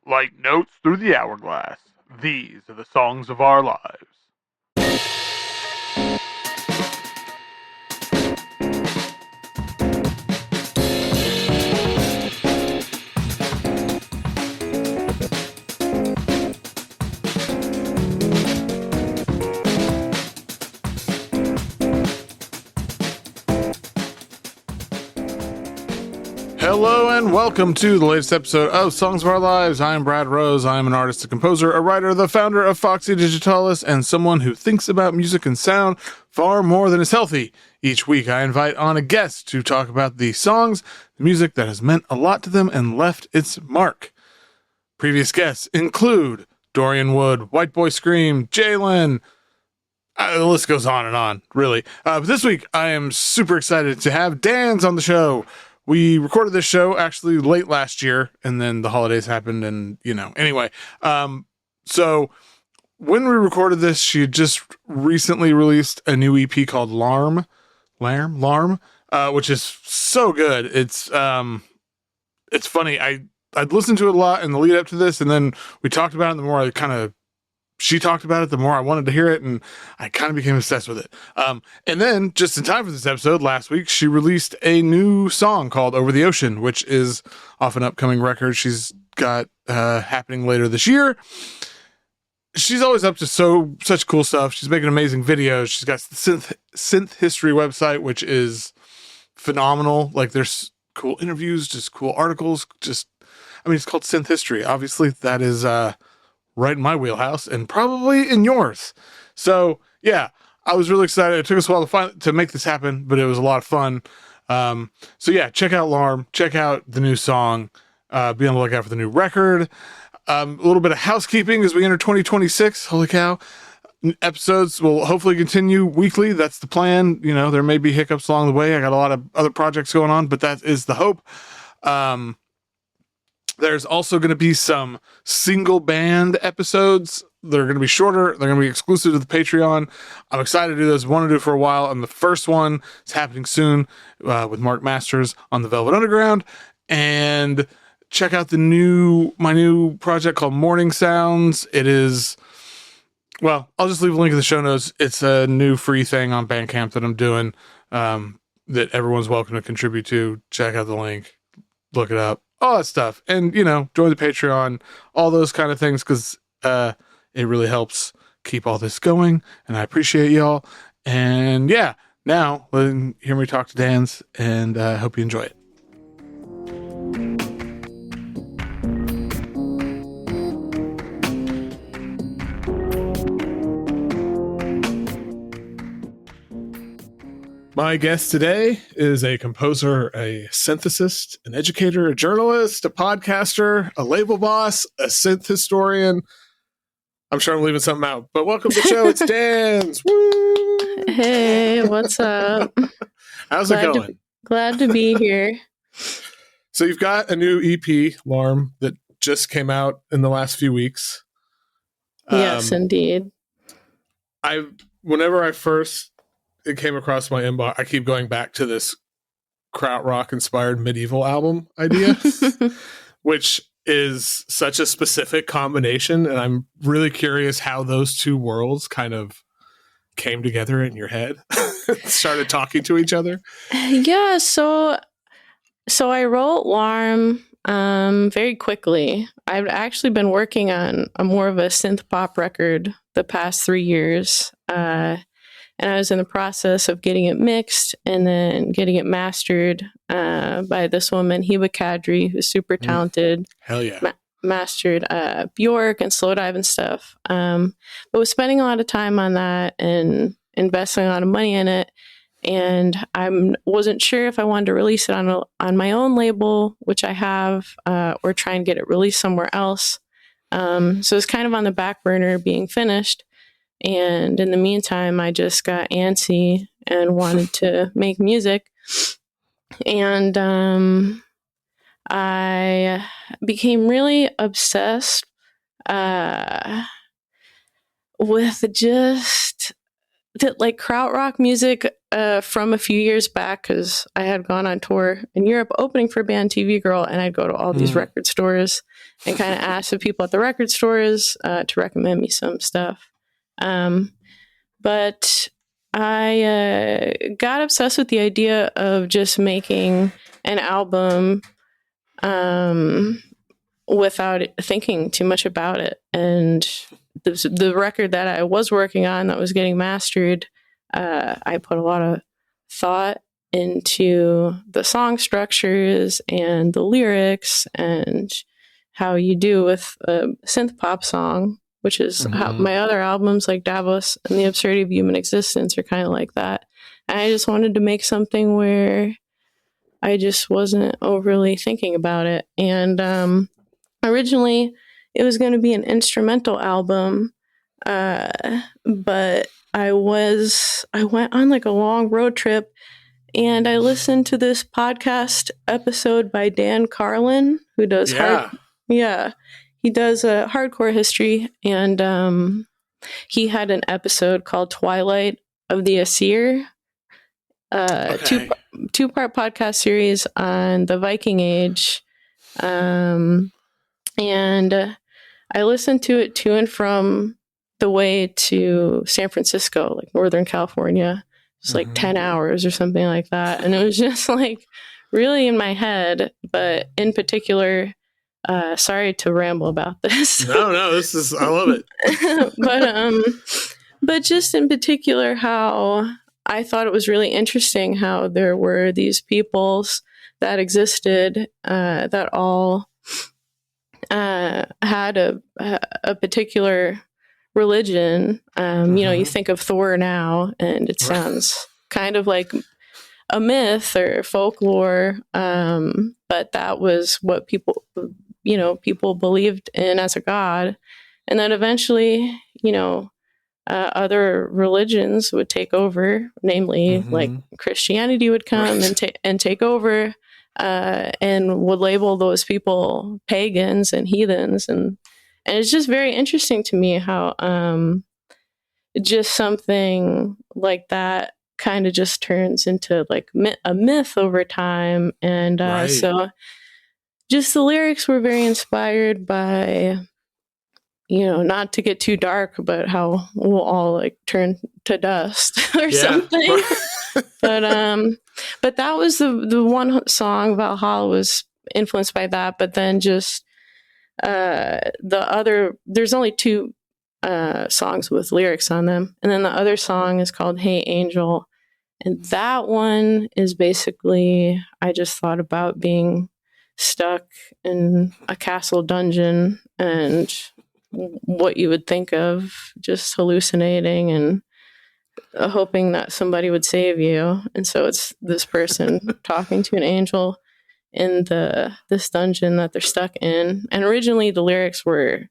Like notes through the hourglass, these are the songs of our lives. Hello and welcome to the latest episode of Songs of Our Lives. I am Brad Rose. I am an artist, a composer, a writer, the founder of Foxy, Digitalis, and someone who thinks about music and sound far more than is healthy. Each week I invite on a guest to talk about the songs, the music that has meant a lot to them and left its mark. Previous guests include Dorian Wood, White Boy Scream, Jalen. The list goes on and on, really. But this week I am super excited to have Danz on the show. We recorded this show actually late last year, and then the holidays happened, and, anyway. So when we recorded this, she had just recently released a new EP called LARM, which is so good. It's funny. I'd listened to it a lot in the lead up to this, and then we talked about it, and the more she talked about it, the more I wanted to hear it, and I kind of became obsessed with it. And then, just in time for this episode, last week, she released a new song called Over the Ocean, which is off an upcoming record she's got happening later this year. She's always up to such cool stuff. She's making amazing videos. She's got the Synth History website, which is phenomenal. Like, there's cool interviews, just cool articles. It's called Synth History. Obviously, that is right in my wheelhouse and probably in yours. So yeah, I was really excited. It took us a while to make this happen, but it was a lot of fun. So yeah, check out LARM, check out the new song, be on the lookout for the new record. A little bit of housekeeping as we enter 2026. Holy cow. Episodes will hopefully continue weekly. That's the plan. There may be hiccups along the way. I got a lot of other projects going on, but that is the hope. There's also going to be some single band episodes. They're going to be shorter. They're going to be exclusive to the Patreon. I'm excited to do this. I want to do it for a while. And the first one is happening soon with Mark Masters on the Velvet Underground. And check out my new project called Morning Sounds. It is, well, I'll just leave a link in the show notes. It's a new free thing on Bandcamp that I'm doing that everyone's welcome to contribute to. Check out the link. Look it up. All that stuff. And, join the Patreon, all those kind of things, because it really helps keep all this going. And I appreciate y'all. And yeah, now hear me talk to Danz, and I hope you enjoy it. My guest today is a composer, a synthesist, an educator, a journalist, a podcaster, a label boss, a synth historian. I'm sure I'm leaving something out, but welcome to the show. It's Danz. Woo! Hey, what's up? How's it going? Glad to be here. So you've got a new EP, LARM, that just came out in the last few weeks. Yes, indeed. Whenever it came across my inbox, I keep going back to this krautrock inspired medieval album idea, which is such a specific combination. And I'm really curious how those two worlds kind of came together in your head, started talking to each other. Yeah. So I wrote LARM very quickly. I've actually been working on more of a synth pop record the past 3 years. And I was in the process of getting it mixed and then getting it mastered by this woman, Hiba Kadri, who's super talented. Hell yeah. Mastered Bjork and Slowdive and stuff. But was spending a lot of time on that and investing a lot of money in it. And I wasn't sure if I wanted to release it on my own label, which I have, or try and get it released somewhere else. So it's kind of on the back burner being finished. And in the meantime, I just got antsy and wanted to make music. And I became really obsessed with just that like krautrock music from a few years back, because I had gone on tour in Europe opening for band TV Girl, and I'd go to all these record stores and kind of ask the people at the record stores to recommend me some stuff. But I got obsessed with the idea of just making an album without thinking too much about it. And the record that I was working on that was getting mastered, I put a lot of thought into the song structures and the lyrics and how you do with a synth pop song, which is how my other albums like Davos and The Absurdity of Human Existence are kind of like that. And I just wanted to make something where I just wasn't overly thinking about it. And originally it was going to be an instrumental album, but I went on like a long road trip, and I listened to this podcast episode by Dan Carlin, who does he does a hardcore history, and he had an episode called Twilight of the Aesir, two-part podcast series on the Viking Age, and I listened to it to and from the way to San Francisco, like Northern California. It's like 10 hours or something like that. And it was just like really in my head, but in particular, sorry to ramble about this. No, I love it. But just in particular, how I thought it was really interesting how there were these peoples that existed that all had a particular religion. You know, you think of Thor now, and it sounds kind of like a myth or folklore, but that was what people believed in as a god. And then eventually, other religions would take over, namely like Christianity would come and take over, and would label those people pagans and heathens. And it's just very interesting to me how just something like that kind of just turns into like a myth over time. And so just the lyrics were very inspired by, not to get too dark, but how we'll all like turn to dust or something. But that was the one song, Valhalla, was influenced by that. But then just there's only two songs with lyrics on them, and then the other song is called Hey Angel, and that one is basically, I just thought about being stuck in a castle dungeon and what you would think of just hallucinating and hoping that somebody would save you. And so it's this person talking to an angel in this dungeon that they're stuck in. And originally the lyrics were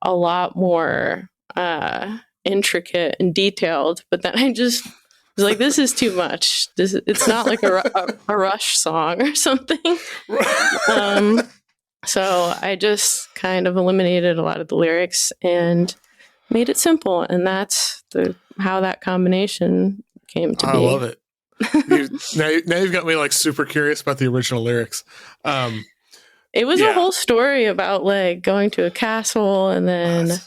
a lot more intricate and detailed, but then I just was like, this is too much. It's not like a Rush song or something. So I just kind of eliminated a lot of the lyrics and made it simple. And that's how that combination came to be. I love it. Now you've got me like super curious about the original lyrics. It was a whole story about like going to a castle and then,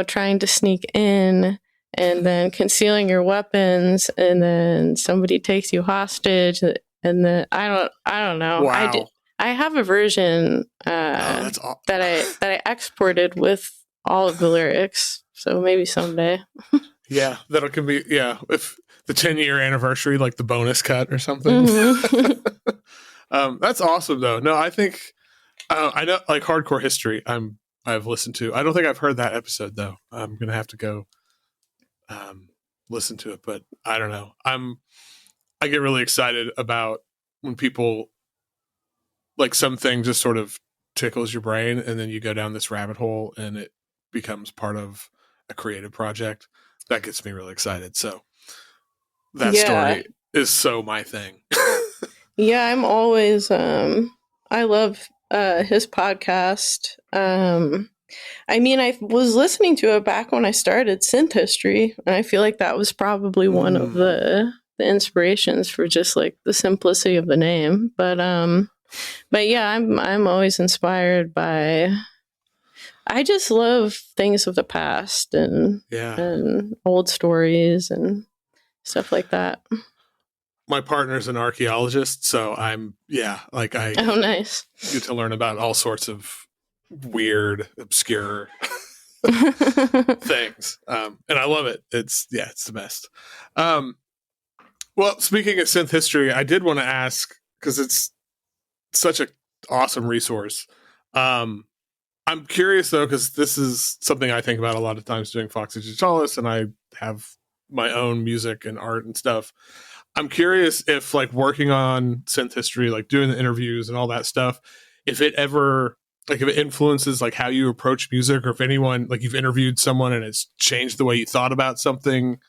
trying to sneak in and then concealing your weapons, and then somebody takes you hostage, and then I don't know. Wow. I have a version that I exported with all of the lyrics. So maybe someday. Yeah, that can be. Yeah, if the 10-year anniversary, like the bonus cut or something. That's awesome, though. No, I think I know, like hardcore history. I've listened to. I don't think I've heard that episode though. I'm gonna have to go listen to it, but I don't know. I get really excited about when people like something just sort of tickles your brain, and then you go down this rabbit hole, and it becomes part of a creative project. That gets me really excited. So that story is so my thing. Yeah, I'm always I love his podcast. I mean, I was listening to it back when I started Synth History, and I feel like that was probably one of the inspirations for just like the simplicity of the name. But yeah, I'm always inspired by. I just love things of the past and old stories and stuff like that. My partner's an archaeologist, so I oh, nice. get to learn about all sorts of weird, obscure things, and I love it. It's the best. Well, speaking of synth history, I did want to ask, because it's such an awesome resource. I'm curious though, because this is something I think about a lot of times doing Foxy Digitalis, and I have my own music and art and stuff. I'm curious if, like, working on synth history, like doing the interviews and all that stuff, if it ever, like, if it influences like how you approach music, or if anyone, like, you've interviewed someone and it's changed the way you thought about something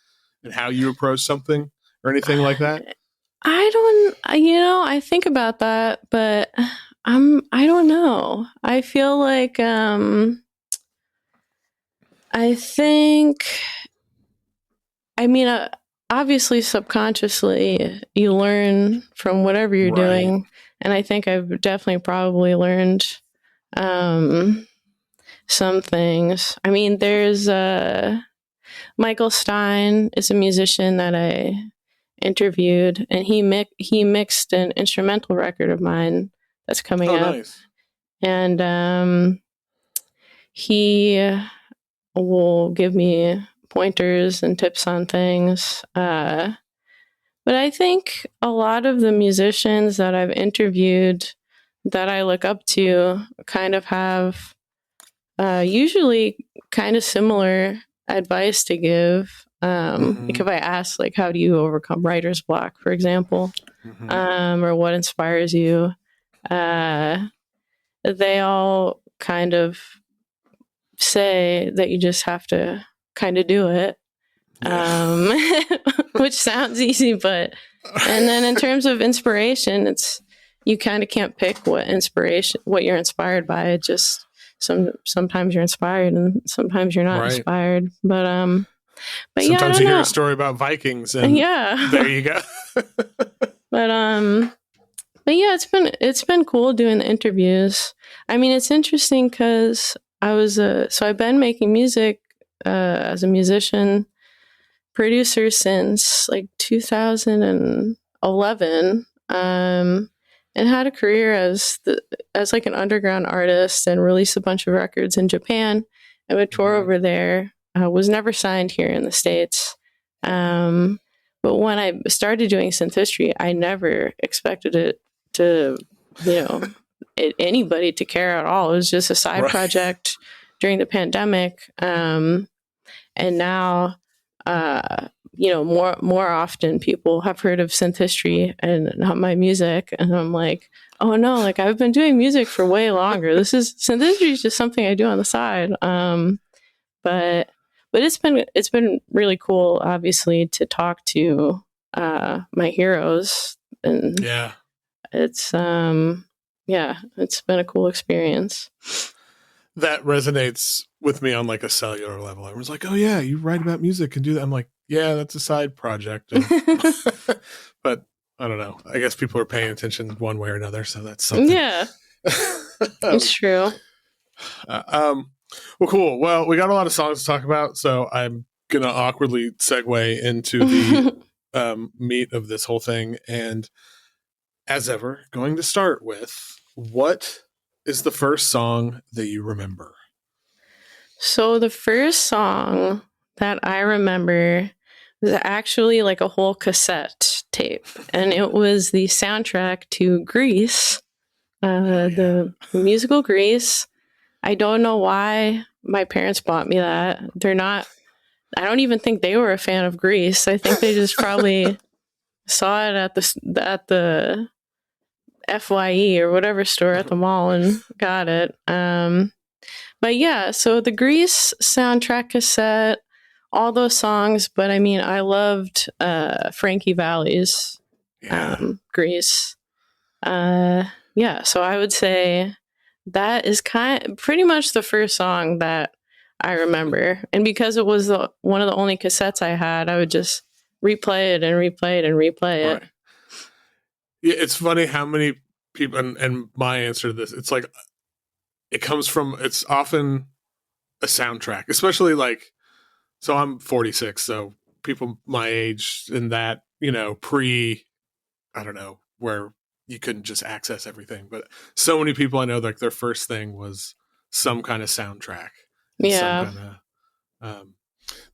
and how you approach something or anything like that. I think about that, but I don't know. I feel like obviously subconsciously you learn from whatever you're doing, and I think I've definitely probably learned some things. I mean, there's Michael Stein is a musician that I interviewed, and he mixed an instrumental record of mine that's coming up. Nice. And he will give me pointers and tips on things. But I think a lot of the musicians that I've interviewed that I look up to kind of have usually kind of similar advice to give. Like if I ask, like, how do you overcome writer's block, for example, or what inspires you, they all kind of say that you just have to kind of do it, which sounds easy, but and then in terms of inspiration, it's you kind of can't pick what you're inspired by. It just sometimes you're inspired and sometimes you're not inspired, but sometimes you hear a story about Vikings and there you go. But yeah, it's been cool doing the interviews. I mean, it's interesting because I've been making music as a musician producer since like 2011, and had a career as like an underground artist and released a bunch of records in Japan. I would tour over there. Was never signed here in the States. But when I started doing synth history, I never expected it to, anybody to care at all. It was just a side project during the pandemic. And now, more often people have heard of synth history and not my music. And I'm like, oh no, like I've been doing music for way longer. Synth history is just something I do on the side. But it's been really cool, obviously, to talk to my heroes, and it's been a cool experience. That resonates with me on like a cellular level. Everyone's like, "Oh yeah, you write about music and do that." I'm like, "Yeah, that's a side project," but I don't know. I guess people are paying attention one way or another, so that's something. Yeah, it's true. Well, cool. Well, we got a lot of songs to talk about, so I'm going to awkwardly segue into the meat of this whole thing. And as ever, going to start with, what is the first song that you remember? So the first song that I remember was actually like a whole cassette tape, and it was the soundtrack to Grease, the musical Grease. I don't know why my parents bought me that. I don't even think they were a fan of Grease. I think they just probably saw it at the FYE or whatever store at the mall and got it. But yeah, so the Grease soundtrack cassette, all those songs, but I mean, I loved Frankie Valli's Grease. So I would say that is pretty much the first song that I remember. And because it was one of the only cassettes I had, I would just replay it and replay it and replay it. Right. Yeah, it's funny how many people, and my answer to this, it's like, it's often a soundtrack, especially like, so I'm 46, so people my age in that, I don't know, where you couldn't just access everything, but so many people I know, like their first thing was some kind of soundtrack. Yeah. Some kind of,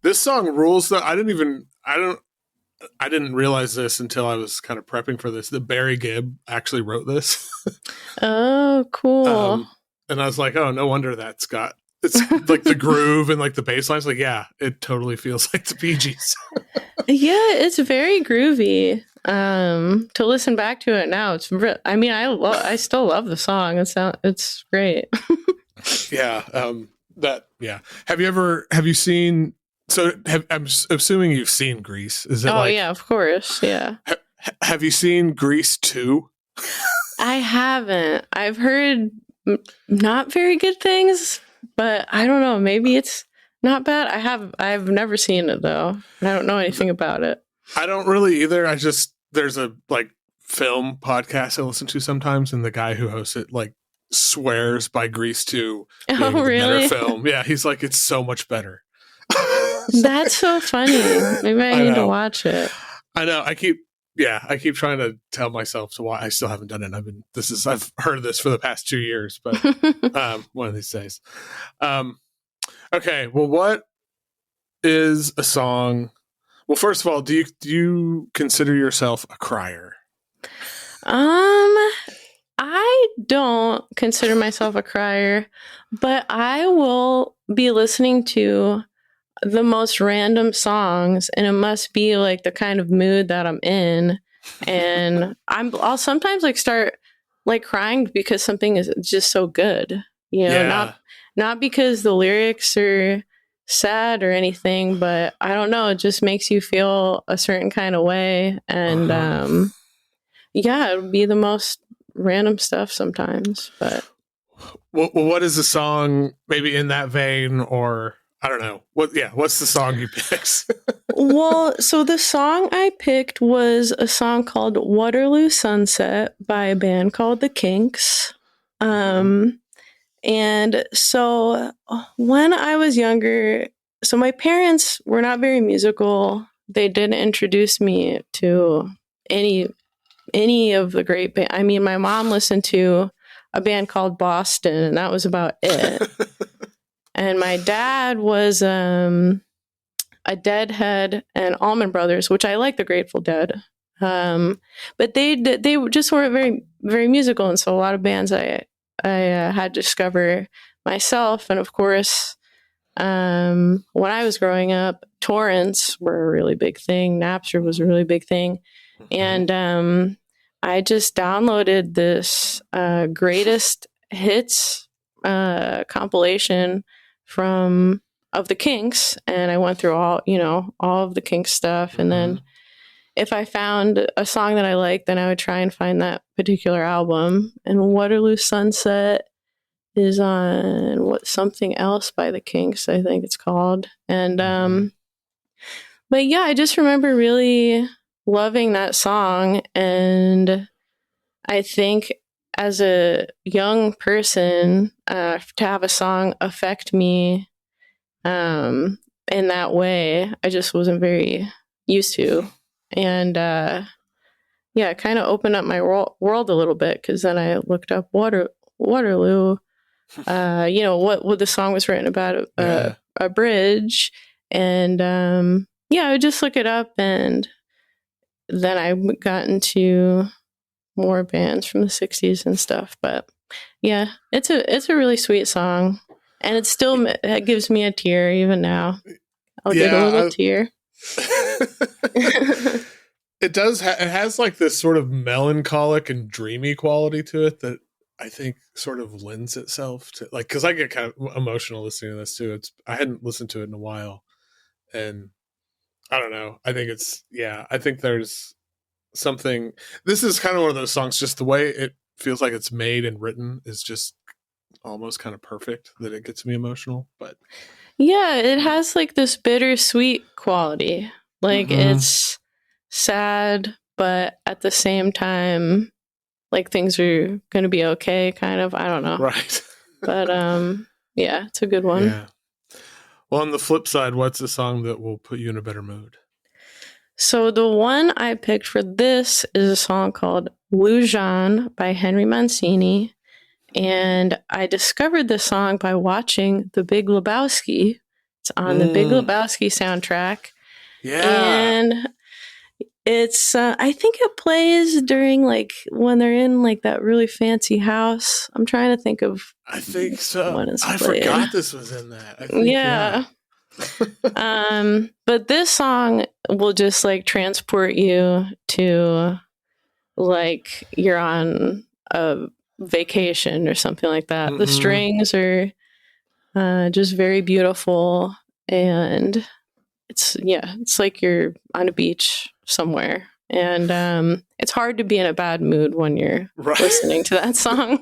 this song rules though. I didn't realize this until I was kind of prepping for this, that Barry Gibb actually wrote this. Oh, cool. And I was like, oh, no wonder it's like the groove and like the bass lines. Like, yeah, it totally feels like the Bee Gees. Yeah, it's very groovy. To listen back to it now, I still love the song. It's great. Yeah. Have you seen, I'm assuming you've seen Grease. Is it? Oh, yeah, of course. Yeah. Have you seen Grease 2? I haven't. I've heard not very good things, but I don't know. Maybe it's not bad. I've never seen it though, and I don't know anything about it. I don't really either. There's a like film podcast I listen to sometimes, and the guy who hosts it like swears by Grease 2 being Oh, really? the better film. Yeah, he's like, it's so much better. That's so funny. Maybe I need to watch it. I know. I keep trying to tell myself to watch. I still haven't done it. I've heard this for the past 2 years, but one of these days. Okay. Well, what is a song? Well, first of all, do you consider yourself a crier? I don't consider myself a crier, but I will be listening to the most random songs, and it must be like the kind of mood that I'm in, and I'll sometimes like start like crying because something is just so good, not because the lyrics are sad or anything, but I don't know, it just makes you feel a certain kind of way, and it would be the most random stuff sometimes. But what is the song maybe in that vein, or I don't know. What's the song you picked? Well, so the song I picked was a song called Waterloo Sunset by a band called the Kinks. And so when I was younger, so my parents were not very musical. They didn't introduce me to any of the great band. I mean, my mom listened to a band called Boston, and that was about it. And my dad was a Deadhead and Allman Brothers, which I like the Grateful Dead. But they just weren't very, very musical. And so a lot of bands I had to discover myself. And of course, when I was growing up, torrents were a really big thing. Napster was a really big thing. And I just downloaded this greatest hits compilation of the Kinks, and I went through all of the Kinks stuff, and then if I found a song that I liked, then I would try and find that particular album. And Waterloo Sunset is on something else by the Kinks, I think it's called. And but yeah, I just remember really loving that song, and I think as a young person, to have a song affect me in that way, I just wasn't very used to. And it kind of opened up my world a little bit, because then I looked up Waterloo, what the song was written about, a bridge. And I would just look it up, and then I got into more bands from the 60s and stuff. But yeah, it's a really sweet song, and it gives me a tear even now. I'll get a little tear. It does. It has like this sort of melancholic and dreamy quality to it that I think sort of lends itself to, like, because I get kind of emotional listening to this too. I hadn't listened to it in a while, and I don't know. I think there's something. This is kind of one of those songs. Just the way it feels like it's made and written is just almost kind of perfect that it gets me emotional. But yeah, it has like this bittersweet quality. Like it's sad, but at the same time, like things are gonna be okay, kind of. I don't know. Right. But yeah, it's a good one. Yeah. Well, on the flip side, what's a song that will put you in a better mood? So the one I picked for this is a song called Lujon by Henry Mancini. And I discovered this song by watching The Big Lebowski. It's on the Big Lebowski soundtrack. Yeah. And it's, I think it plays during like when they're in like that really fancy house. I'm trying to think of. I think so. When it's I played. forgot this was in that. I think, yeah. But this song will just like transport you to like you're on a vacation or something like that. The strings are just very beautiful, and it's like you're on a beach somewhere, and it's hard to be in a bad mood when you're listening to that song.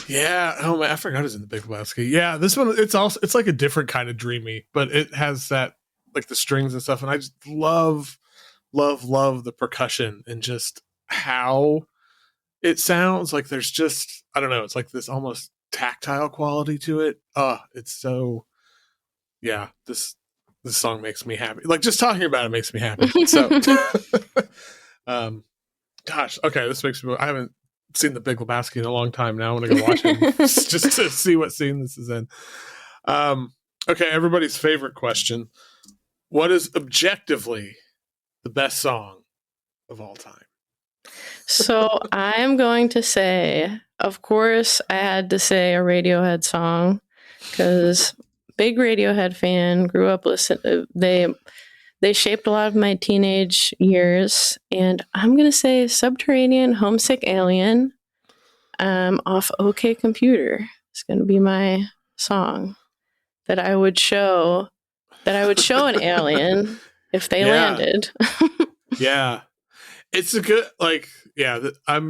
Yeah. Oh man, I forgot it was in the Big Lebowski. Yeah, this one it's like a different kind of dreamy, but it has that like the strings and stuff, and I just love the percussion and just how it sounds. Like there's just, I don't know, it's like this almost tactile quality to it. It's so, yeah, this song makes me happy. Like just talking about it makes me happy. So gosh, okay, this makes me, I haven't seen the Big Lebowski in a long time now. I want to go watch it just to see what scene this is in. Okay, everybody's favorite question. What is objectively the best song of all time? So I'm going to say, of course, I had to say a Radiohead song because big Radiohead fan, grew up listening. They shaped a lot of my teenage years, and I'm going to say Subterranean, Homesick Alien, off OK Computer. It's going to be my song that I would show an alien if they landed. Yeah. It's a good, like, yeah, I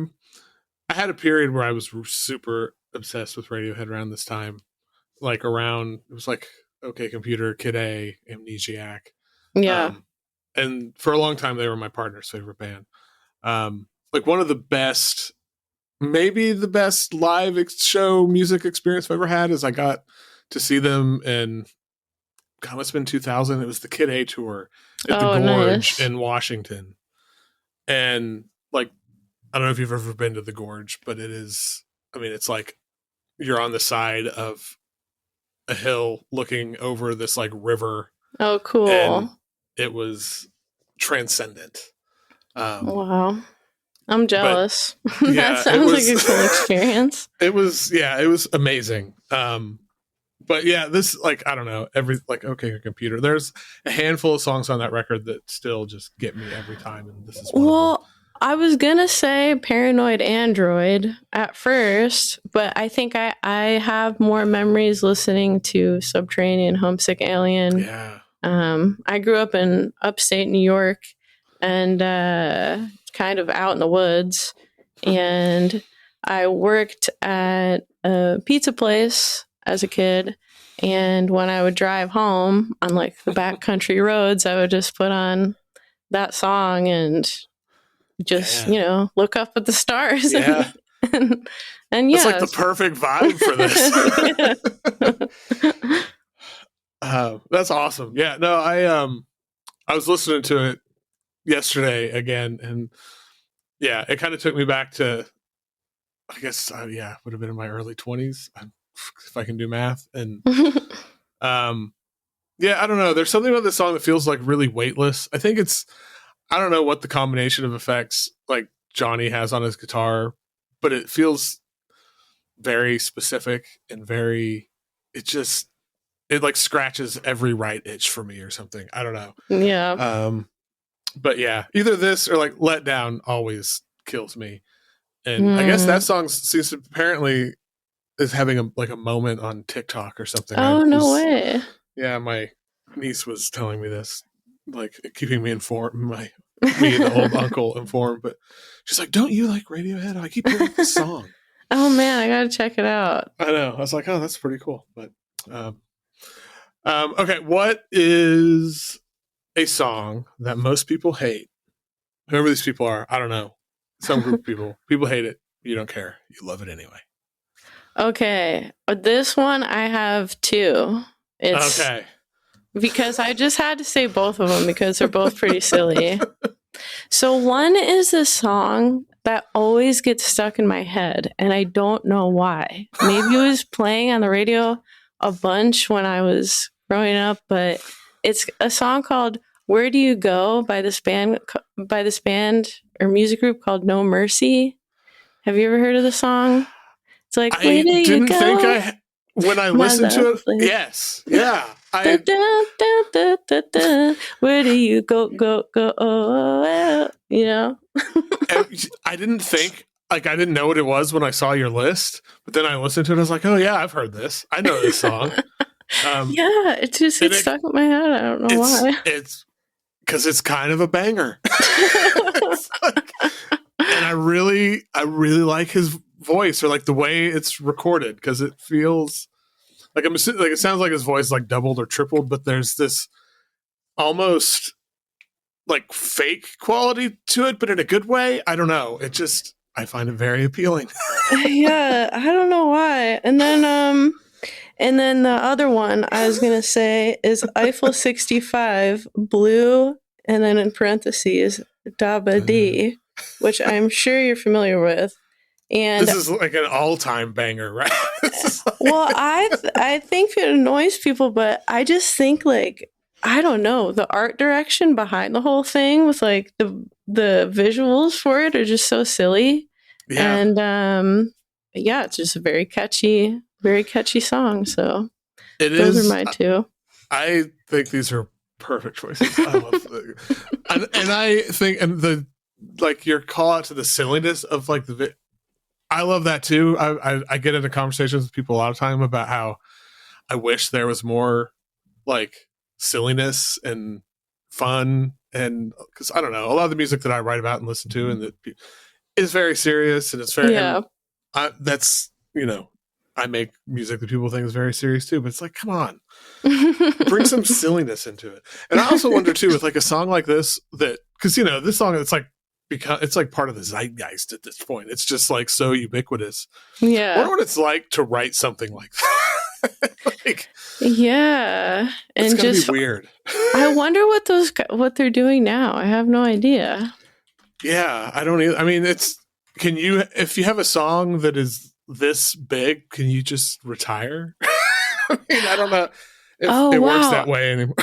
had a period where I was super obsessed with Radiohead around this time. Like around, it was like OK Computer, Kid A, Amnesiac. Yeah. And for a long time, they were my partner's favorite band. Like one of the best, maybe the best live show music experience I've ever had is I got to see them in, God, it's been 2000. It was the Kid A tour at the Gorge in Washington. And like, I don't know if you've ever been to the Gorge, but it is, I mean, it's like you're on the side of a hill looking over this like river. Oh, cool. And it was transcendent. Wow. I'm jealous. Yeah, that sounds like a cool experience. It was amazing. But yeah, this, like, I don't know, OK Computer, there's a handful of songs on that record that still just get me every time, and this is one of them. I was gonna say Paranoid Android at first, but I think I have more memories listening to Subterranean, Homesick Alien. Yeah. I grew up in upstate New York and kind of out in the woods, and I worked at a pizza place as a kid, and when I would drive home on like the backcountry roads, I would just put on that song and just look up at the stars. Yeah. and it's like the perfect vibe for this. That's awesome. Yeah, no, I was listening to it yesterday again, and yeah, it kind of took me back to, I guess, would have been in my early 20s if I can do math. And I don't know, there's something about this song that feels like really weightless. I think I don't know what the combination of effects like Johnny has on his guitar, but it feels very specific and it like scratches every right itch for me or something. I don't know. Yeah. But yeah, either this or like Let Down always kills me. And I guess that song seems to apparently is having a moment on TikTok or something. Oh, no way. Yeah, my niece was telling me this, like keeping me informed, me and the old uncle informed. But she's like, "Don't you like Radiohead?" I keep hearing this song. Oh man, I gotta check it out. I know. I was like, oh, that's pretty cool. But okay, what is a song that most people hate? Whoever these people are, I don't know. Some group of people. People hate it. You don't care. You love it anyway. Okay, this one I have two. It's okay. Because I just had to say both of them because they're both pretty silly. So one is a song that always gets stuck in my head, and I don't know why. Maybe it was playing on the radio a bunch when I was growing up, but it's a song called "Where Do You Go" by this band or music group called No Mercy. Have you ever heard of the song? It's like, where do you go? When I listened to it, yes. Yeah. Where do you go? You know? I didn't think, I didn't know what it was when I saw your list, but then I listened to it and I was like, oh yeah, I've heard this. I know this song. Yeah, it just gets stuck in my head. I don't know why. It's because it's kind of a banger. And I really like his voice, or like the way it's recorded, because it feels like it sounds like his voice is like doubled or tripled, but there's this almost like fake quality to it, but in a good way. I don't know. I find it very appealing. Yeah, I don't know why. And then the other one I was gonna say is Eiffel 65 Blue, and then in parentheses Daba D, which I'm sure you're familiar with. And this is like an all-time banger, right? Well, I think it annoys people, but I just think, like, I don't know, the art direction behind the whole thing with like the visuals for it are just so silly. Yeah. And yeah, it's just a very catchy song. So those are my two. I think these are perfect choices. I love and I think, and the like your call out to the silliness of like I love that too. I get into conversations with people a lot of time about how I wish there was more like silliness and fun, and because I don't know, a lot of the music that I write about and listen to and that is very serious, and it's very that's, you know, I make music that people think is very serious too, but it's like, come on, bring some silliness into it. And I also wonder too, with like a song like this, that because, you know, this song, it's like, because it's like part of the zeitgeist at this point. It's just like so ubiquitous. Yeah. I wonder what it's like to write something like that. Like, yeah. It's gonna be weird. I wonder what they're doing now. I have no idea. Yeah, I don't either. I mean, if you have a song that is this big, can you just retire? I mean, I don't know if it works that way anymore.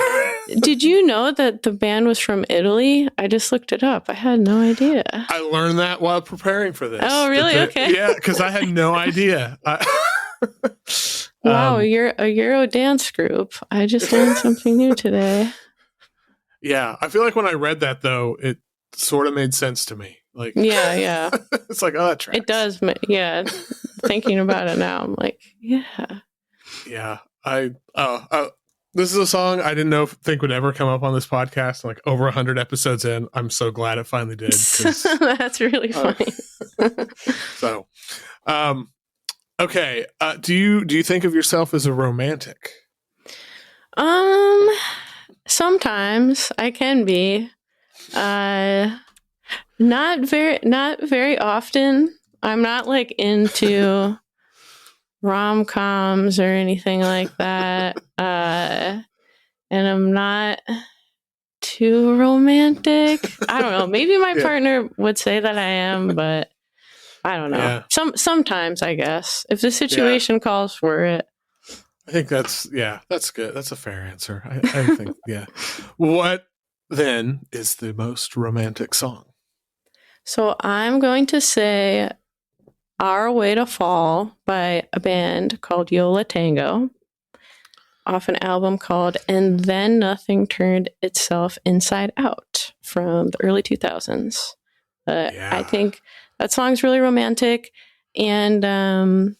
Did you know that the band was from Italy? I just looked it up. I had no idea. I learned that while preparing for this. Oh, really? Okay. Yeah, because I had no idea. Wow, you're a Euro dance group. I just learned something new today. Yeah, I feel like when I read that, though, it sort of made sense to me. Like, yeah. It's like, oh, that tracks. It does. Yeah. Thinking about it now, I'm like, yeah. Yeah. This is a song I didn't think would ever come up on this podcast. Like over 100 episodes in, I'm so glad it finally did. That's really funny. So, okay. Do you think of yourself as a romantic? Sometimes I can be. Not very often. I'm not like into rom-coms or anything like that. And I'm not too romantic. I don't know. Maybe my partner would say that I am, but I don't know. Yeah. Sometimes, I guess, if the situation calls for it. I think that's good. That's a fair answer. I think, yeah. What then is the most romantic song? So I'm going to say Our Way to Fall by a band called Yola Tango, off an album called And Then Nothing Turned Itself Inside Out from the early 2000s. I think that song's really romantic. And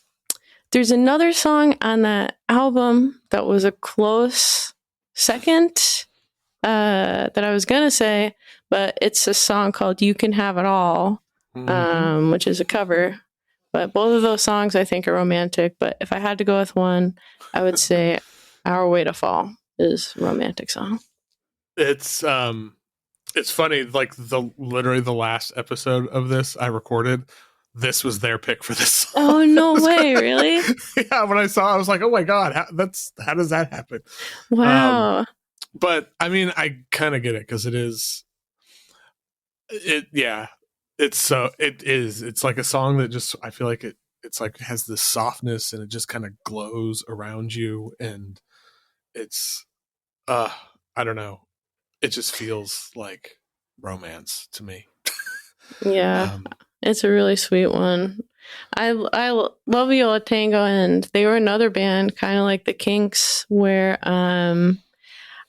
there's another song on that album that was a close second that I was going to say, but it's a song called You Can Have It All, which is a cover. But both of those songs I think are romantic. But if I had to go with one, I would say Our Way to Fall is a romantic song. It's funny, like literally the last episode of this I recorded, this was their pick for this song. Oh, no way, really? Yeah, when I saw it, I was like, oh my God, how does that happen? Wow. But I mean, I kind of get it because it's like a song that just, I feel like it's like has this softness and it just kind of glows around you, and it's I don't know, it just feels like romance to me. Yeah, it's a really sweet one. I love Viola Tango, and they were another band kind of like the Kinks, where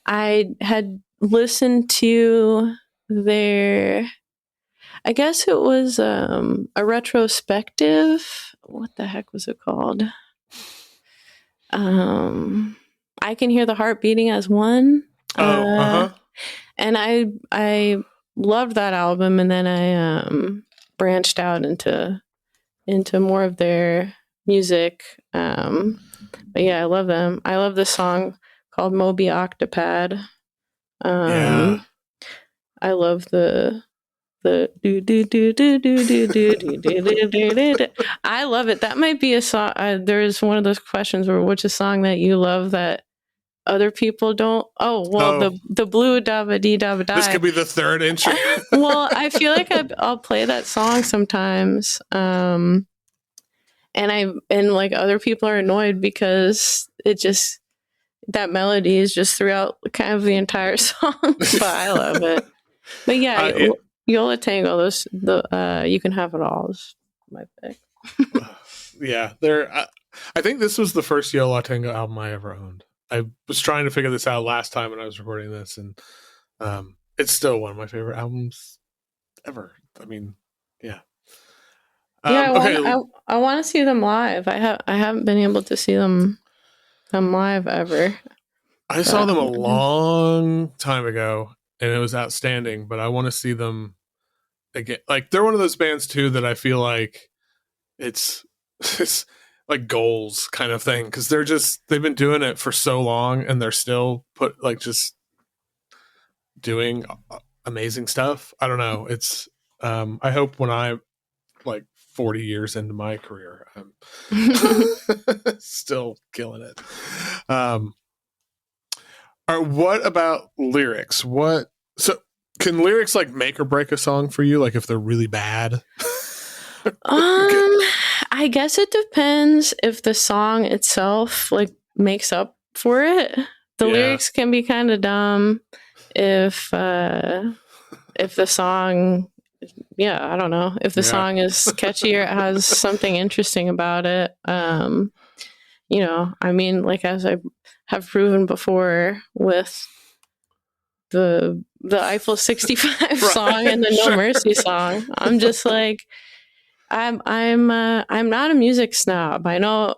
I had listened to their, I guess it was a retrospective. What the heck was it called? I Can Hear the Heart Beating as One. And I loved that album, and then I branched out into more of their music. But yeah, I love them. I love this song called Moby Octopad. I love the do do do do do do do do do do. I love it. That might be a song. There's one of those questions where which a song that you love that other people don't. The blue dabba dee dabba die. This could be the third intro. Well, I feel like I'll play that song sometimes, and like other people are annoyed because that melody is just throughout kind of the entire song, but I love it. But yeah, Yola Tango, You Can Have It All is my pick. Yeah, I think this was the first Yola Tango album I ever owned. I was trying to figure this out last time when I was recording this, and it's still one of my favorite albums ever. I mean, yeah. I want to see them live. I haven't been able to see them live ever. I saw them a long time ago, and it was outstanding. But I want to see them again. Like, they're one of those bands too that I feel like it's like goals kind of thing, because they've been doing it for so long, and they're still just doing amazing stuff. I don't know. It's I hope when I'm like 40 years into my career, I'm still killing it. What about lyrics? So can lyrics like make or break a song for you? Like if they're really bad? I guess it depends if the song itself like makes up for it. The lyrics can be kind of dumb if the song, I don't know, if the song is catchy or it has something interesting about it. I mean, like as I have proven before with the Eiffel 65 song and the No Mercy song, I'm just like, I'm not a music snob. I know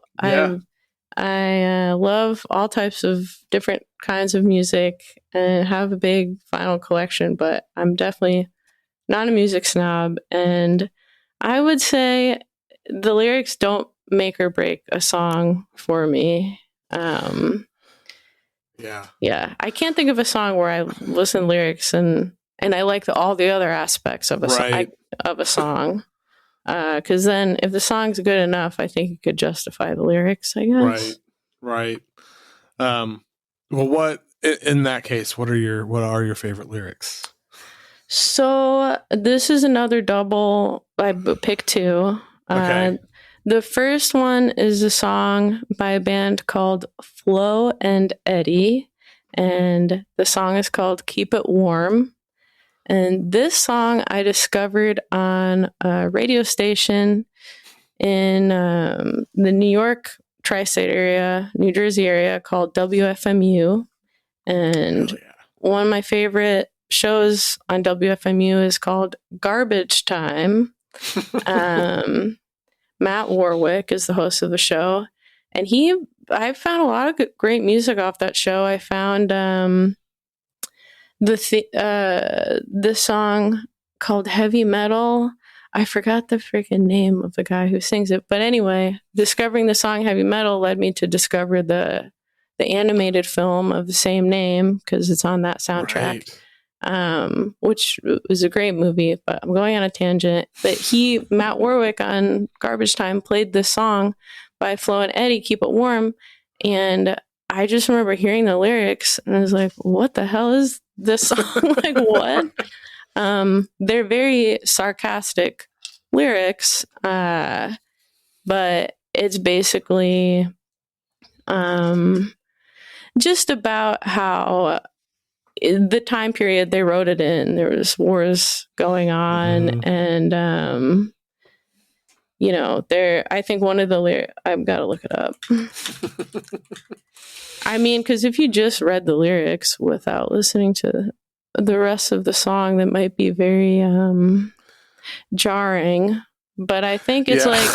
I love all types of different kinds of music and have a big vinyl collection, but I'm definitely not a music snob. And I would say the lyrics don't make or break a song for me. I can't think of a song where I listen to lyrics and I like all the other aspects of a song. Because then if the song's good enough, I think it could justify the lyrics, I guess. Right. Well, what in that case, what are your favorite lyrics? So this is another double. I picked two. Okay. The first one is a song by a band called Flo and Eddie, and the song is called Keep It Warm. And this song I discovered on a radio station in the New York tri-state area, New Jersey area called WFMU. And one of my favorite shows on WFMU is called Garbage Time. Matt Warwick is the host of the show. And I found a lot of great music off that show. I found this song called Heavy Metal. I forgot the freaking name of the guy who sings it. But anyway, discovering the song Heavy Metal led me to discover the animated film of the same name, because it's on that soundtrack, which was a great movie. But I'm going on a tangent. But Matt Warwick on Garbage Time played this song by Flo and Eddie, Keep It Warm. And I just remember hearing the lyrics and I was like, what the hell is this song? Like, what? They're very sarcastic lyrics, but it's basically just about how the time period they wrote it in, there was wars going on, and I think one of the lyrics, I've got to look it up. I mean, because if you just read the lyrics without listening to the rest of the song, that might be very jarring. But I think it's like,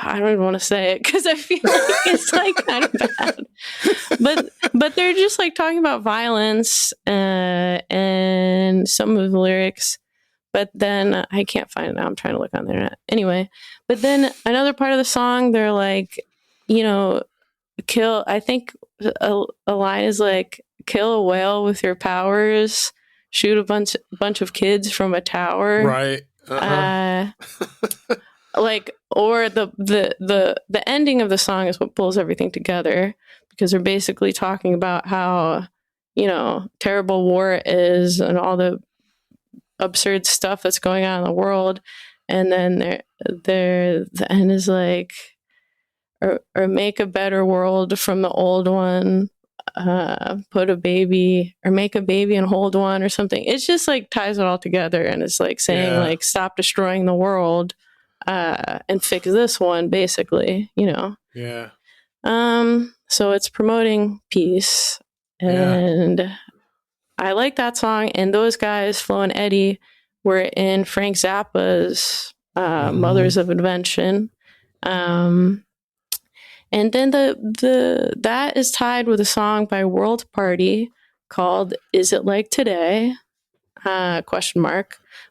I don't even want to say it because I feel like it's like kind of bad. But they're just like talking about violence and some of the lyrics. But then I can't find it now. I'm trying to look on the internet. Anyway, but then another part of the song, they're like, kill. I think a line is like, kill a whale with your powers, shoot a bunch of kids from a tower. Right. Or the ending of the song is what pulls everything together, because they're basically talking about how, terrible war is and all the absurd stuff that's going on in the world. And then the end is like, or make a better world from the old one, make a baby and hold one or something. It's just like ties it all together, and it's like saying like, stop destroying the world and fix this one, basically, Yeah. So it's promoting peace, and I like that song. And those guys, Flo and Eddie, were in Frank Zappa's Mothers of Invention. And then that is tied with a song by World Party called "Is It Like Today?"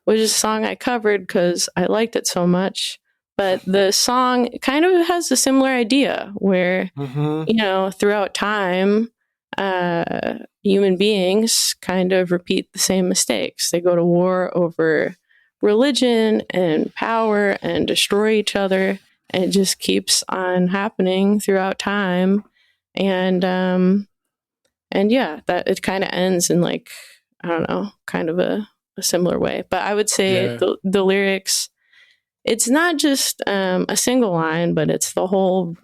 Which is a song I covered because I liked it so much. But the song kind of has a similar idea where, throughout time, human beings kind of repeat the same mistakes. They go to war over religion and power and destroy each other. And it just keeps on happening throughout time. And that it kind of ends in like, I don't know, kind of a similar way. But I would say the lyrics, it's not just a single line, but it's the whole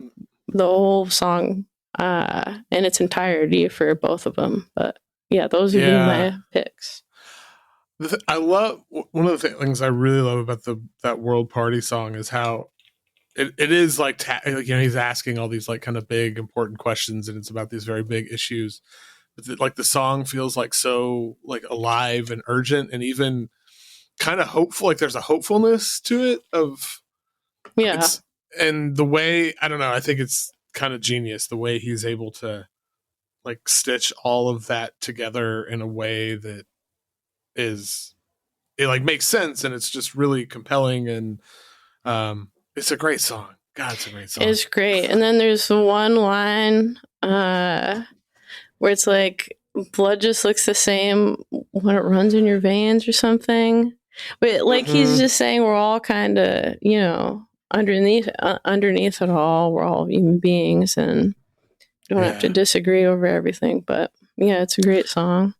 song in its entirety for both of them. But yeah, those would be my picks. I love, one of the things I really love about that World Party song is how it is like, he's asking all these like kind of big important questions, and it's about these very big issues. But like the song feels like so like alive and urgent, and even kind of hopeful. Like there's a hopefulness to it and the way, I don't know, I think it's kind of genius the way he's able to like stitch all of that together in a way that it like makes sense, and it's just really compelling, and it's a great song. God, it's a great song. It's great. And then there's one line where it's like, blood just looks the same when it runs in your veins or something. But like he's just saying we're all kind of, underneath it all, we're all human beings, and you don't have to disagree over everything. But yeah, it's a great song.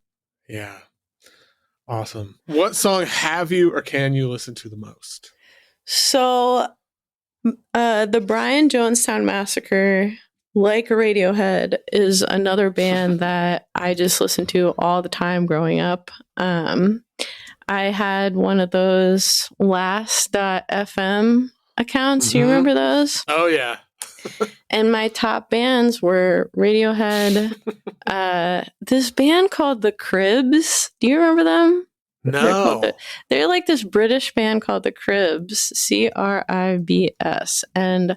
Yeah. Awesome. What song have you or can you listen to the most? So the Brian Jonestown Massacre, like Radiohead, is another band that I just listened to all the time growing up. I had one of those last.fm accounts. Do you remember those? Oh, yeah. And my top bands were Radiohead, this band called The Cribs. Do you remember them? No. They're like this British band called The Cribs, Cribs. And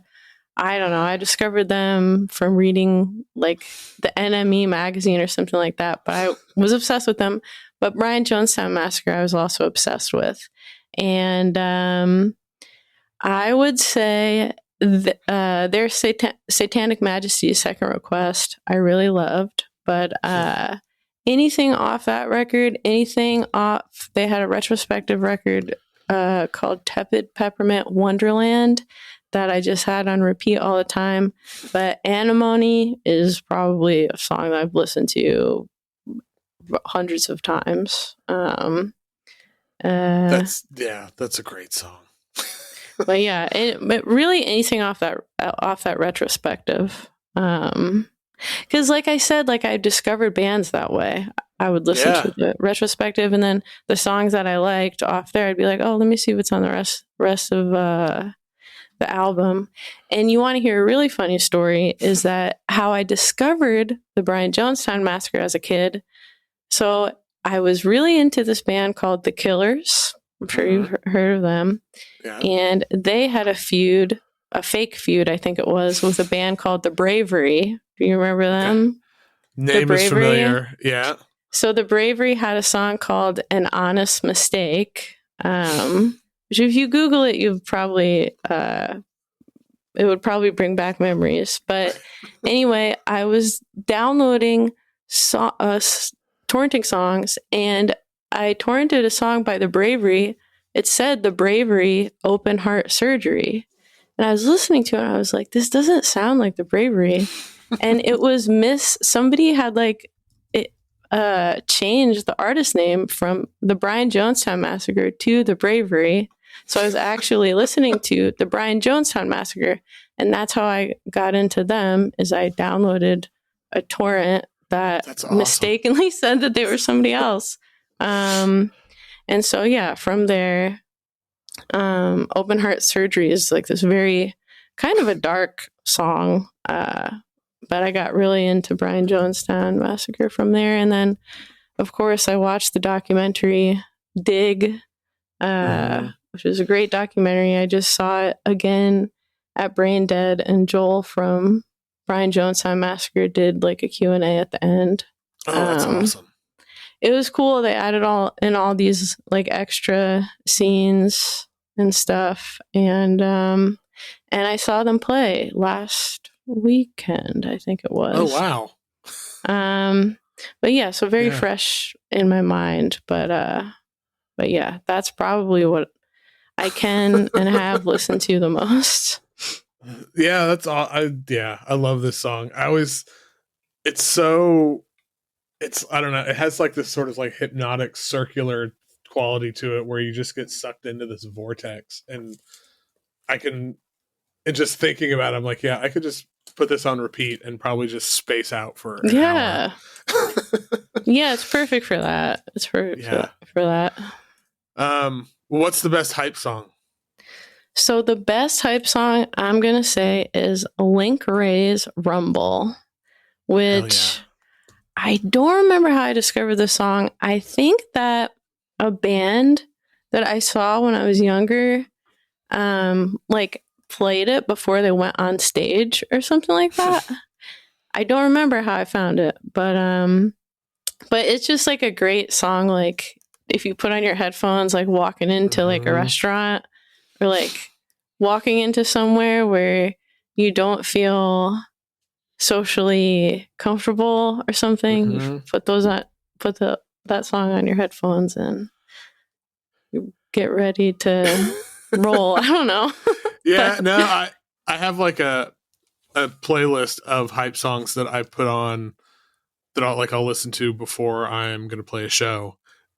I don't know, I discovered them from reading like the NME magazine or something like that, but I was obsessed with them. But Brian Jonestown Massacre I was also obsessed with. And I would say their Satanic Majesty's Second Request I really loved. But anything off that record, anything off, they had a retrospective record called Tepid Peppermint Wonderland that I just had on repeat all the time. But Anemone is probably a song that I've listened to hundreds of times. That's a great song. But yeah, but really anything off that retrospective. Because like I said, like I discovered bands that way. I would listen to the retrospective, and then the songs that I liked off there, I'd be like, oh, let me see what's on the rest of the album. And you want to hear a really funny story is that how I discovered the Jonestown Massacre as a kid. So I was really into this band called The Killers. I'm sure you've heard of them. Yeah. And they had a fake feud, I think it was, with a band called The Bravery. Do you remember them? Name is familiar. Yeah. So The Bravery had a song called An Honest Mistake, which if you Google it, you've probably, it would probably bring back memories. But anyway, I was downloading torrenting songs, and I torrented a song by The Bravery. It said The Bravery Open Heart Surgery. And I was listening to it, and I was like, this doesn't sound like The Bravery. And it was somebody had like changed the artist name from the Jonestown Massacre to The Bravery. So I was actually listening to the Jonestown Massacre, and that's how I got into them. Is I downloaded a torrent that mistakenly said that they were somebody else. And so yeah, from there, Open Heart Surgery is like this very kind of a dark song. But I got really into Jonestown Massacre from there. And then, of course, I watched the documentary Dig, which is a great documentary. I just saw it again at Brain Dead, and Joel from Jonestown Massacre did like a Q&A at the end. Oh, that's awesome. It was cool. They added all these like extra scenes and stuff. And I saw them play last weekend, I think it was. Oh wow. But yeah, so very fresh in my mind, but yeah, that's probably what I can and have listened to the most. Yeah, that's all. I love this song. I don't know, it has like this sort of like hypnotic circular quality to it where you just get sucked into this vortex, and just thinking about it, I'm like, yeah, I could just put this on repeat and probably just space out for an hour. Yeah, it's perfect for that. It's perfect for that. What's the best hype song? So the best hype song I'm gonna say is Link Wray's Rumble, which I don't remember how I discovered the song. I think that a band that I saw when I was younger, like played it before they went on stage or something like that. I don't remember how I found it, but it's just like a great song. Like if you put on your headphones, like walking into like a restaurant, or like walking into somewhere where you don't feel socially comfortable or something, you put that song on your headphones and you get ready to roll. I don't know. Yeah, no, I have like a playlist of hype songs that I put on that I'll listen to before I'm going to play a show,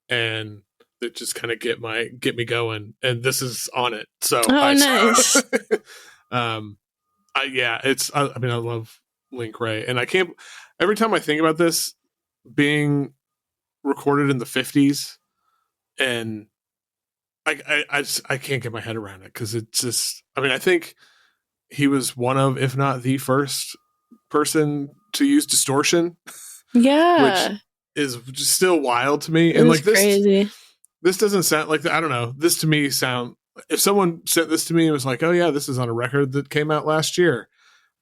and that just kind of get me going. And this is on it. So nice. I love Link Wray, and I can't. Every time I think about this being recorded in the 50s, and I can't get my head around it because it's just. I mean, I think he was one of, if not the first person to use distortion. Yeah, which is just still wild to me. And like this, crazy. This doesn't sound like, I don't know. This to me if someone sent this to me and was like, oh yeah, this is on a record that came out last year,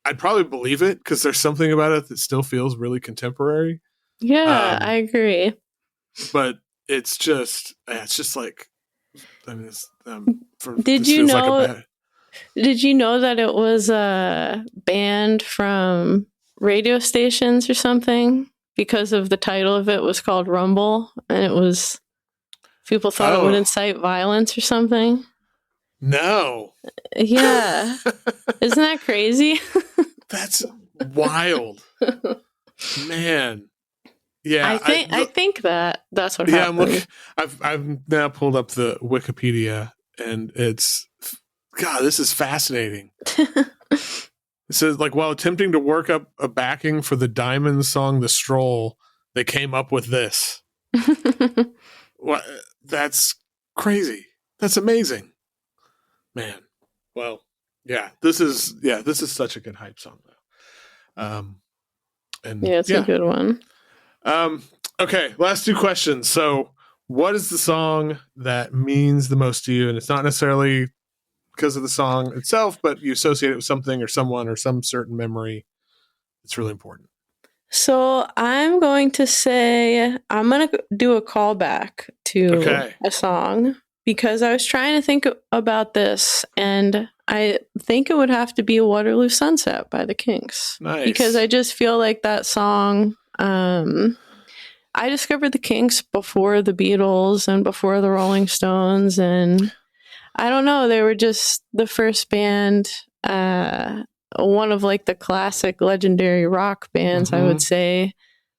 I'd probably believe it because there's something about it that still feels really contemporary. Yeah, I agree. But it's just like I mean, it's, Did you know? Did you know that it was banned from radio stations or something because of the title of it was called Rumble, and it was people thought it would incite violence or something? No. Yeah. Isn't that crazy? That's wild. Man. Yeah. I think that's what happened. I've now pulled up the Wikipedia, and it's, God, this is fascinating. It says, like, while attempting to work up a backing for the Diamond song The Stroll, they came up with this. What? That's crazy. That's amazing. Man. Well, yeah, this is such a good hype song though. It's a good one. Okay, last two questions. So, what is the song that means the most to you? And it's not necessarily because of the song itself, but you associate it with something or someone or some certain memory. It's really important. So I'm going to say I'm going to do a callback to a song because I was trying to think about this, and I think it would have to be Waterloo Sunset by the Kinks. Nice. Because I just feel like that song, I discovered the Kinks before the Beatles and before the Rolling Stones, and I don't know, they were just the first band, one of like the classic legendary rock bands, I would say,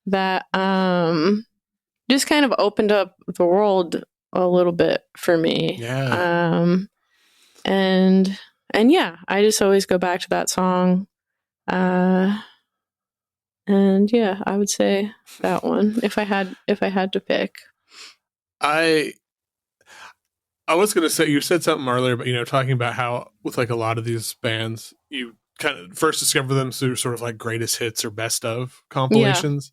that just kind of opened up the world a little bit for me. Yeah. And yeah, I just always go back to that song. And yeah, I would say that one if I had to pick. I was going to say, you said something earlier, but, talking about how with like a lot of these bands, you kind of first discover them through sort of like greatest hits or best of compilations.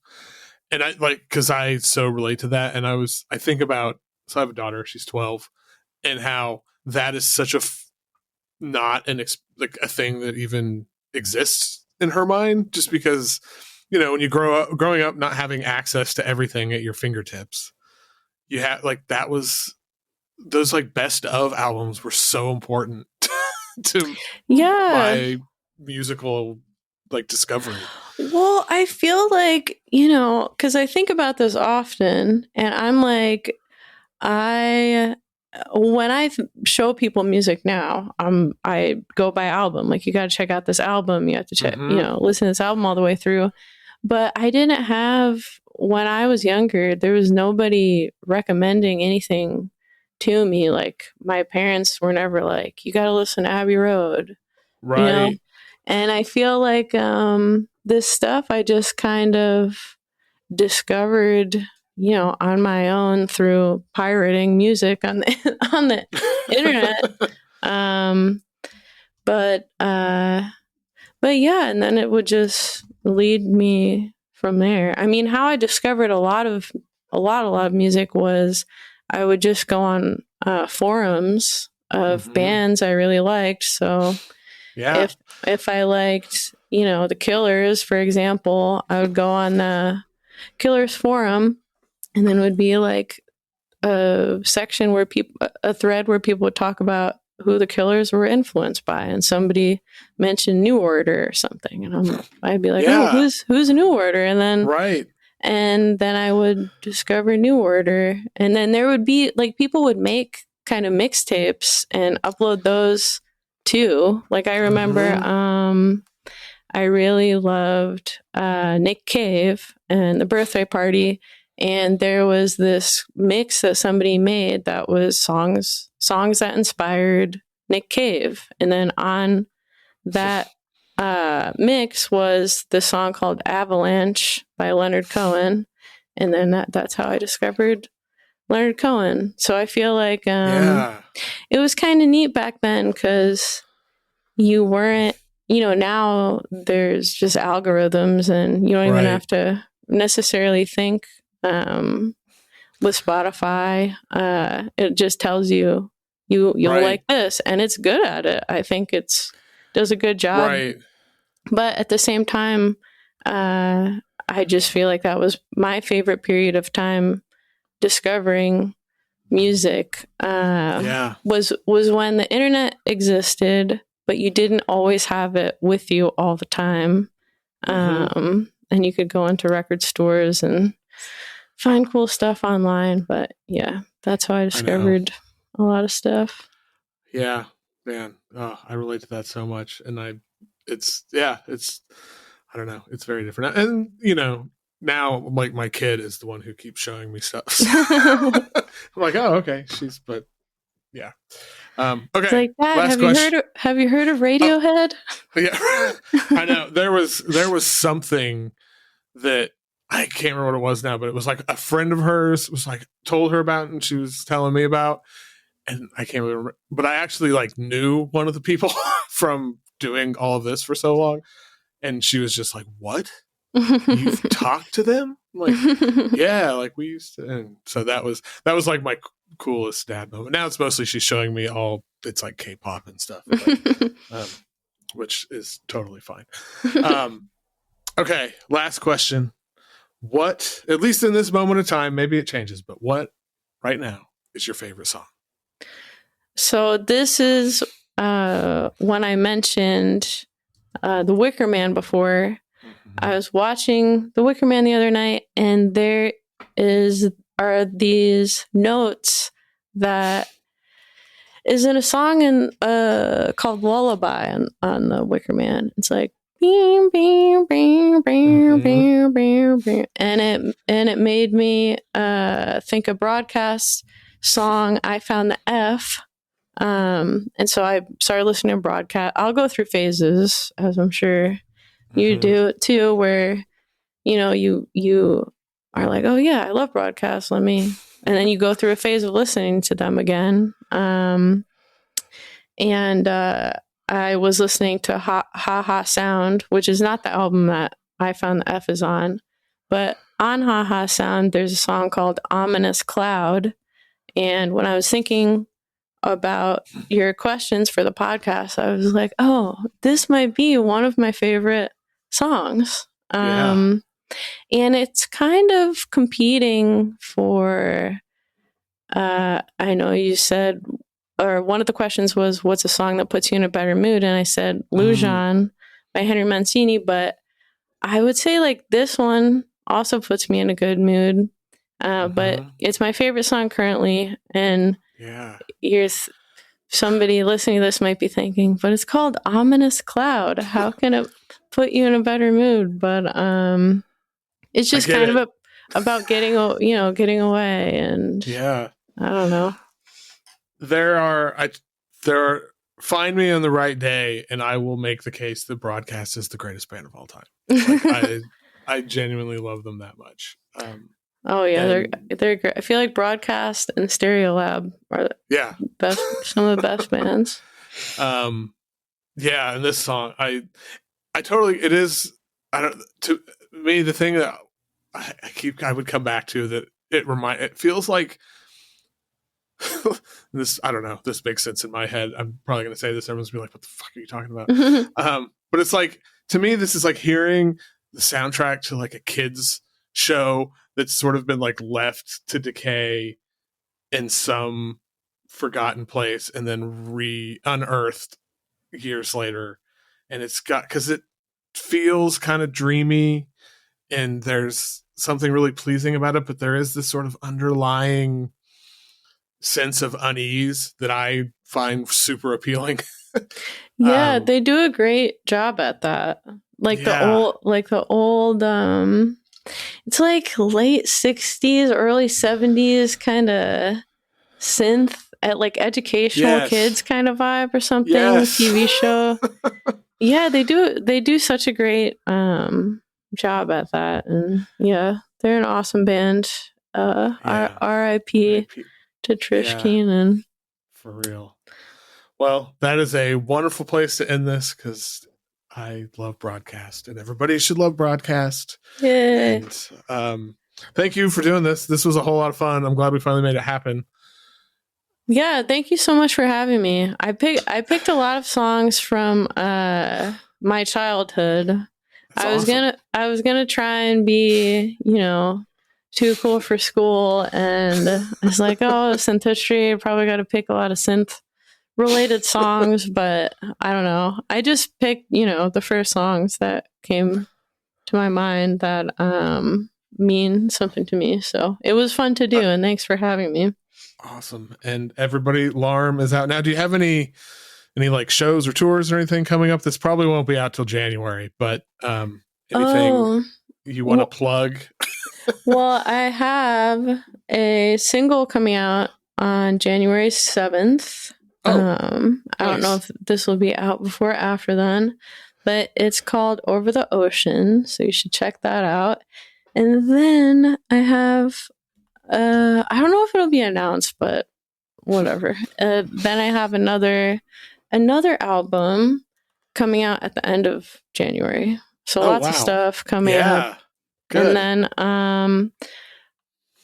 Yeah. And I because I so relate to that. And I think about, so I have a daughter, she's 12, and how that is such not a thing that even exists in her mind, just because, when you growing up, not having access to everything at your fingertips, you have those like best of albums were so important to my musical like discovery. Well, I feel like, because I think about this often, and I'm like, when I show people music now, I go by album. Like, you got to check out this album. You have to check, listen to this album all the way through. But I didn't have, when I was younger, there was nobody recommending anything to me. Like, my parents were never like, you got to listen to Abbey Road. Right. And I feel like this stuff I just kind of discovered, on my own through pirating music on the internet. But yeah, and then it would just lead me from there. I mean, how I discovered a lot of music was I would just go on forums of bands I really liked. So yeah, if I liked, the Killers, for example, I would go on the Killers forum, and then it would be like a thread where people would talk about who the Killers were influenced by, and somebody mentioned New Order or something, and I'd be like, oh, who's New Order? And then and then I would discover New Order, and then there would be like people would make kind of mixtapes and upload those too. Like, I remember I really loved Nick Cave and The Birthday Party, and there was this mix that somebody made that was songs that inspired Nick Cave, and then on that mix was the song called Avalanche by Leonard Cohen, and then that's how I discovered Leonard Cohen. So I feel like it was kind of neat back then, because you weren't, now there's just algorithms, and you don't even have to necessarily think. With Spotify, it just tells you'll like this, and it's good at it. I think does a good job. Right. But at the same time, I just feel like that was my favorite period of time discovering music was when the internet existed, but you didn't always have it with you all the time. And you could go into record stores and find cool stuff online. But yeah, that's how I discovered a lot of stuff. Yeah, man. Oh, I relate to that so much. And I don't know. It's very different. And, you know, now like my kid is the one who keeps showing me stuff. So I'm like, oh, okay. But yeah. Okay. It's like, Dad, have you heard of Radiohead? Yeah. I know. There was something that I can't remember what it was now, but it was like a friend of hers was like told her about and she was telling me about, and I can't remember, but I actually like knew one of the people from doing all of this for so long. And she was just like, what? You've talked to them? I'm like, yeah, like we used to. And so that was like my coolest dad moment. Now it's mostly she's showing me it's like K-pop and stuff, but, which is totally fine. Okay, last question. What, at least in this moment of time, maybe it changes, but what right now is your favorite song? So this is when I mentioned The Wicker Man before. I was watching The Wicker Man the other night, and there are these notes that is in a song called Lullaby on The Wicker Man. It's like bing, bing, bing, bing, bing, bing, bing. And it made me think of Broadcast song I Found the F. And so I started listening to Broadcast. I'll go through phases, as I'm sure you do it too, where, you know, you are like, oh yeah, I love Broadcast. And then you go through a phase of listening to them again. I was listening to Ha Ha Sound, which is not the album that I Found the F is on, but on Ha Ha Sound, there's a song called Ominous Cloud. And when I was thinking about your questions for the podcast, I was like, oh, this might be one of my favorite songs. And it's kind of competing for, I know you said, or one of the questions was, what's a song that puts you in a better mood? And I said Lujon by Henry Mancini, but I would say like this one also puts me in a good mood. But it's my favorite song currently. And somebody listening to this might be thinking, but it's called Ominous Cloud. How can it put you in a better mood? But it's just kind of about getting away. And I don't know. There are find me on the right day, and I will make the case that Broadcast is the greatest band of all time. Like, I genuinely love them that much. Oh yeah, they're great. I feel like Broadcast and Stereolab are some of the best bands. And this song, I totally, it is. To me, the thing that I would come back to that it feels like this. I don't know. This makes sense in my head. I'm probably going to say this. Everyone's gonna be like, "What the fuck are you talking about?" But it's like, to me, this is like hearing the soundtrack to like a kid's show that's sort of been like left to decay in some forgotten place and then unearthed years later. And it's got, because it feels kind of dreamy and there's something really pleasing about it, but there is this sort of underlying sense of unease that I find super appealing. They do a great job at that. The old it's like late 60s, early 70s kind of synth at like educational kids kind of vibe or something. TV show. They do such a great job at that. And they're an awesome band. R.I.P. to Trish Keenan. For real. Well, that is a wonderful place to end this, because I love Broadcast and everybody should love Broadcast. And thank you for doing this. This was a whole lot of fun. I'm glad we finally made it happen. Yeah, thank you so much for having me. I picked a lot of songs from my childhood. That's awesome. I was gonna try and be, too cool for school. And I was like, oh, synth history. I probably got to pick a lot of synth related songs, but I don't know. I just picked, the first songs that came to my mind that mean something to me. So it was fun to do, and thanks for having me. Awesome. And everybody, LARM is out now. Do you have any like shows or tours or anything coming up? This probably won't be out till January, but anything you want to plug? Well, I have a single coming out on January 7th. I don't know if this will be out before or after then, but it's called Over the Ocean, so you should check that out. And then I have I don't know if it'll be announced, but whatever. Then I have another album coming out at the end of January. So lots of stuff coming up. Good. And then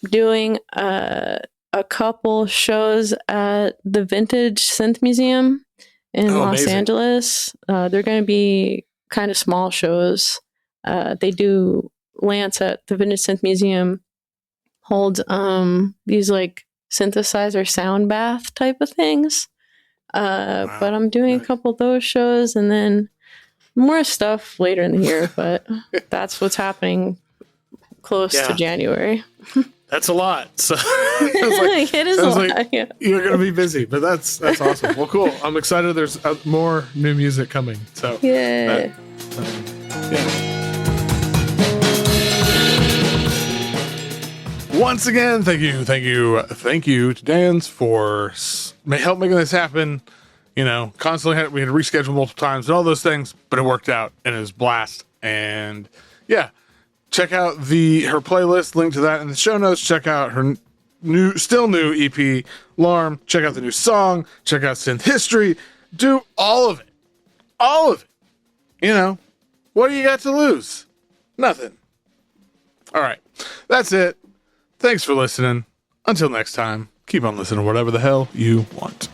doing a couple shows at the Vintage Synth Museum in Los Angeles. They're going to be kind of small shows. They do Lance at the Vintage Synth Museum holds these like synthesizer sound bath type of things. But I'm doing a couple of those shows and then more stuff later in the year, but that's what's happening close to January. That's a lot. So it is a lot. Like you're going to be busy, but that's awesome. Well, cool. I'm excited. There's more new music coming. So yeah. Once again, thank you to Danz for help making this happen. Constantly we had to reschedule multiple times and all those things, but it worked out and it was a blast. And yeah, check out her playlist, link to that in the show notes. Check out her still new EP, LARM. Check out the new song. Check out Synth History. Do all of it. All of it. What do you got to lose? Nothing. All right. That's it. Thanks for listening. Until next time, keep on listening to whatever the hell you want.